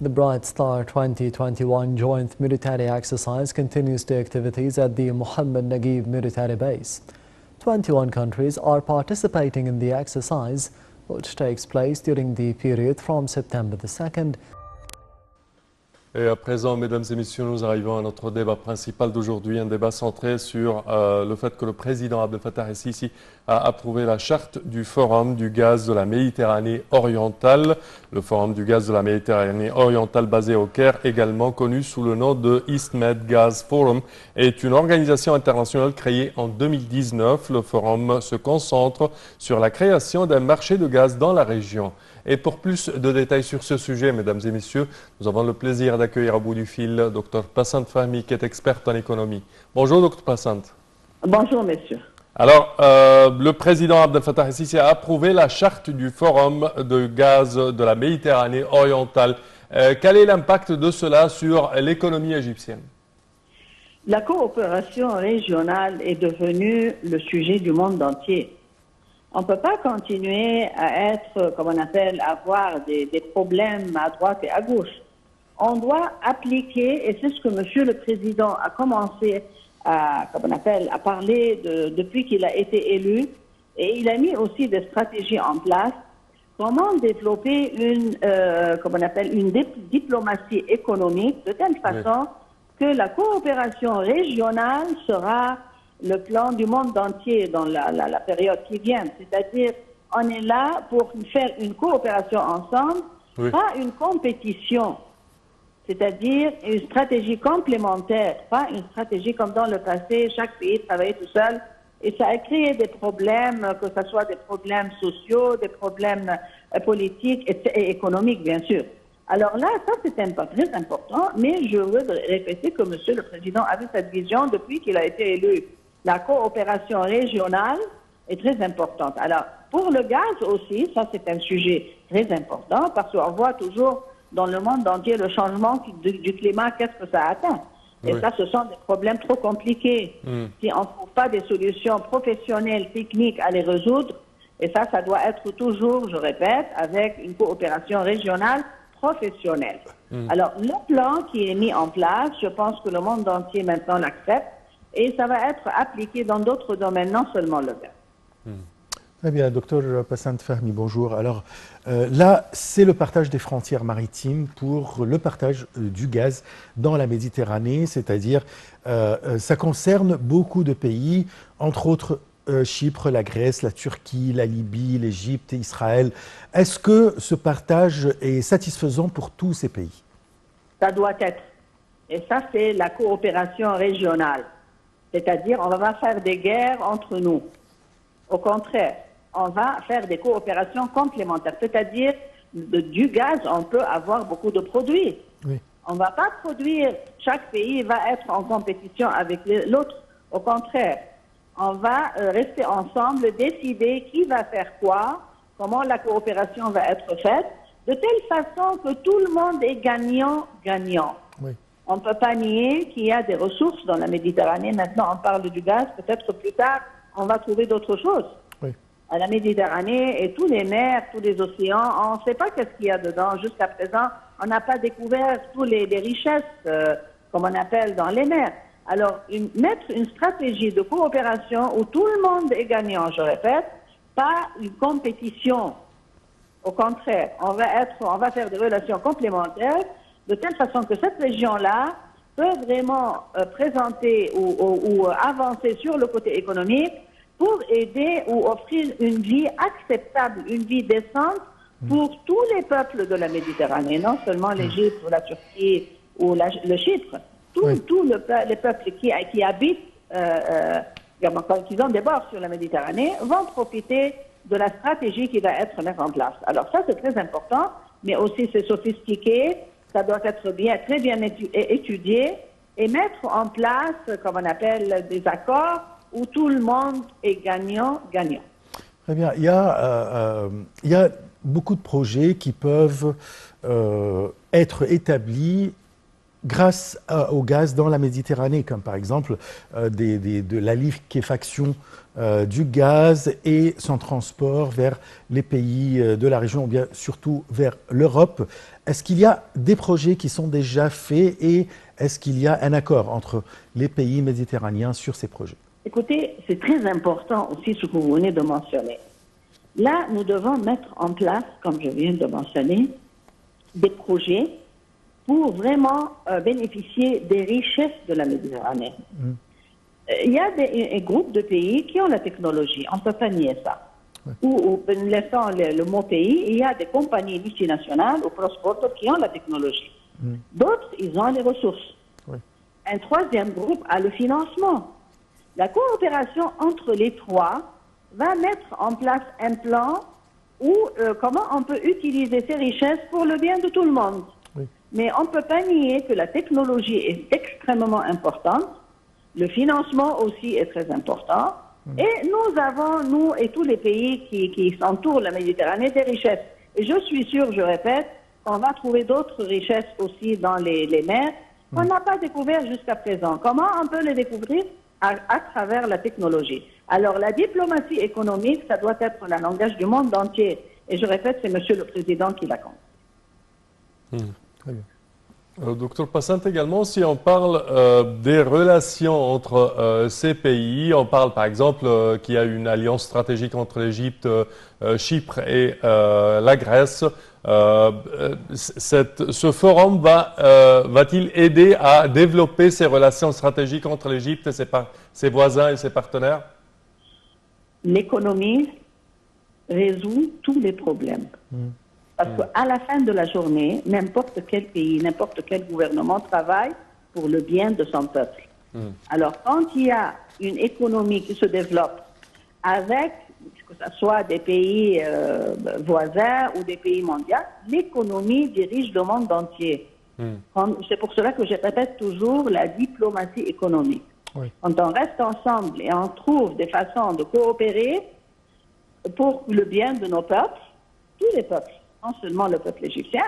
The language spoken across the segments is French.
The Bright Star 2021 joint military exercise continues the activities at the Mohammed Naguib military base. 21 countries are participating in the exercise, which takes place during the period from September the 2nd. Et à présent, mesdames et messieurs, nous arrivons à notre débat principal d'aujourd'hui, un débat centré sur le fait que le président Abdel Fattah el-Sisi a approuvé la charte du Forum du gaz de la Méditerranée orientale. Le Forum du gaz de la Méditerranée orientale basé au Caire, également connu sous le nom de EastMed Gas Forum, est une organisation internationale créée en 2019. Le Forum se concentre sur la création d'un marché de gaz dans la région. Et pour plus de détails sur ce sujet, mesdames et messieurs, nous avons le plaisir d'accueillir à bout du fil Dr Passant Fahmi, qui est experte en économie. Bonjour Dr Passant. Bonjour messieurs. Alors, le président Abdel Fattah el-Sisi a approuvé la charte du Forum de gaz de la Méditerranée orientale. Quel est l'impact de cela sur l'économie égyptienne? La coopération régionale est devenue le sujet du monde entier. On ne peut pas continuer à être, comme on appelle, avoir des problèmes à droite et à gauche. On doit appliquer, et c'est ce que Monsieur le Président a commencé à, comme on appelle, à parler depuis qu'il a été élu, et il a mis aussi des stratégies en place. Comment développer comme on appelle, une diplomatie économique de telle façon que la coopération régionale sera le plan du monde entier dans la période qui vient. C'est-à-dire, on est là pour faire une coopération ensemble, pas une compétition. C'est-à-dire une stratégie complémentaire, pas une stratégie comme dans le passé, chaque pays travaillait tout seul. Et ça a créé des problèmes, que ce soit des problèmes sociaux, des problèmes politiques et économiques, bien sûr. Alors là, ça c'est très important, mais je veux répéter que Monsieur le Président avait cette vision depuis qu'il a été élu. La coopération régionale est très importante. Alors, pour le gaz aussi, ça c'est un sujet très important parce qu'on voit toujours dans le monde entier le changement du climat, qu'est-ce que ça atteint. Et ça, ce sont des problèmes trop compliqués. Si on ne trouve pas des solutions professionnelles, techniques à les résoudre, et ça doit être toujours, je répète, avec une coopération régionale professionnelle. Alors, le plan qui est mis en place, je pense que le monde entier maintenant l'accepte, et ça va être appliqué dans d'autres domaines, non seulement le gaz. Très bien, docteur Passant Fahmi, bonjour. Alors là, c'est le partage des frontières maritimes pour le partage du gaz dans la Méditerranée, c'est-à-dire ça concerne beaucoup de pays, entre autres Chypre, la Grèce, la Turquie, la Libye, l'Égypte et Israël. Est-ce que ce partage est satisfaisant pour tous ces pays? Ça doit être. Et ça, c'est la coopération régionale. C'est-à-dire, on va pas faire des guerres entre nous. Au contraire, on va faire des coopérations complémentaires. C'est-à-dire, du gaz, on peut avoir beaucoup de produits. On ne va pas produire, chaque pays va être en compétition avec l'autre. Au contraire, on va rester ensemble, décider qui va faire quoi, comment la coopération va être faite, de telle façon que tout le monde est gagnant-gagnant. On ne peut pas nier qu'il y a des ressources dans la Méditerranée. Maintenant, on parle du gaz. Peut-être que plus tard, on va trouver d'autres choses. À la Méditerranée et tous les mers, tous les océans, on ne sait pas qu'est-ce qu'il y a dedans. Jusqu'à présent, on n'a pas découvert toutes les richesses, comme on appelle, dans les mers. Alors, mettre une stratégie de coopération où tout le monde est gagnant, je répète, pas une compétition. Au contraire, on va faire des relations complémentaires de telle façon que cette région-là peut vraiment présenter ou avancer sur le côté économique pour aider ou offrir une vie acceptable, une vie décente pour tous les peuples de la Méditerranée, non seulement l'Égypte ou la Turquie ou le Chypre. Tous les peuples qui habitent, qui ont des bords sur la Méditerranée, vont profiter de la stratégie qui va être mise en place. Alors ça, c'est très important, mais aussi c'est sophistiqué. Ça doit être très bien étudié et mettre en place, comme on appelle, des accords où tout le monde est gagnant-gagnant. Très bien. Il y a beaucoup de projets qui peuvent être établis grâce au gaz dans la Méditerranée, comme par exemple de la liquéfaction du gaz et son transport vers les pays de la région, ou bien surtout vers l'Europe. Est-ce qu'il y a des projets qui sont déjà faits et est-ce qu'il y a un accord entre les pays méditerranéens sur ces projets? Écoutez, c'est très important aussi ce que vous venez de mentionner. Là, nous devons mettre en place, comme je viens de mentionner, des projets pour vraiment bénéficier des richesses de la Méditerranée. Il y a un groupe de pays qui ont la technologie, on ne peut pas nier ça. Ou laissant le mot pays, il y a des compagnies multinationales ou cross-border qui ont la technologie. D'autres, ils ont les ressources. Un troisième groupe a le financement. La coopération entre les trois va mettre en place un plan où comment on peut utiliser ces richesses pour le bien de tout le monde. Mais on ne peut pas nier que la technologie est extrêmement importante, le financement aussi est très important, et nous avons, nous et tous les pays qui entourent la Méditerranée, des richesses. Et je suis sûre, je répète, qu'on va trouver d'autres richesses aussi dans les mers qu'on n'a pas découvert jusqu'à présent. Comment on peut les découvrir? À travers la technologie. Alors, la diplomatie économique, ça doit être le langage du monde entier. Et je répète, c'est Monsieur le Président qui l'a compris. Très bien. Docteur Passante, également, si on parle des relations entre ces pays, on parle par exemple qu'il y a une alliance stratégique entre l'Égypte, Chypre et la Grèce. Ce forum va-t-il aider à développer ces relations stratégiques entre l'Égypte et ses voisins et ses partenaires? L'économie résout tous les problèmes. Parce qu'à la fin de la journée, n'importe quel pays, n'importe quel gouvernement travaille pour le bien de son peuple. Alors, quand il y a une économie qui se développe avec, que ce soit des pays voisins ou des pays mondiaux, l'économie dirige le monde entier. C'est pour cela que je répète toujours la diplomatie économique. Quand on reste ensemble et on trouve des façons de coopérer pour le bien de nos peuples, tous les peuples, non seulement le peuple égyptien,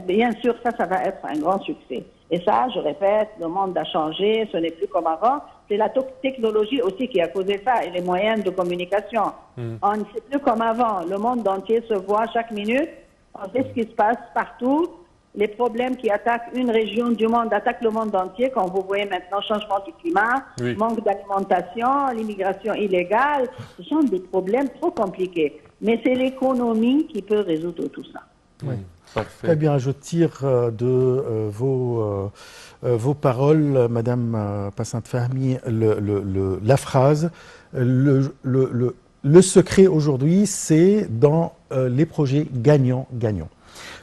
bien sûr, ça va être un grand succès. Et ça, je répète, le monde a changé, ce n'est plus comme avant. C'est la technologie aussi qui a causé ça et les moyens de communication. On ne sait plus comme avant. Le monde entier se voit chaque minute. On sait ce qui se passe partout. Les problèmes qui attaquent une région du monde attaquent le monde entier. Comme vous voyez maintenant, changement du climat, manque d'alimentation, l'immigration illégale. Ce sont des problèmes trop compliqués. Mais c'est l'économie qui peut résoudre tout ça. Parfait. Très bien, je tire de vos paroles, Madame Passante Fahmy, la phrase. Le secret aujourd'hui, c'est dans les projets gagnants-gagnants.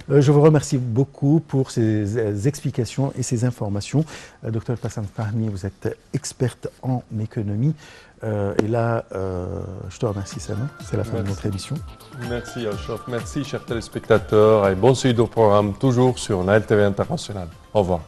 Je vous remercie beaucoup pour ces explications et ces informations. Docteur Passante Fahmy, vous êtes experte en économie. Et là, je te remercie, Sana. C'est la fin de notre émission. Merci, Ashraf. Merci, chers téléspectateurs. Et bon suite au programme, toujours sur Nile TV International. Au revoir.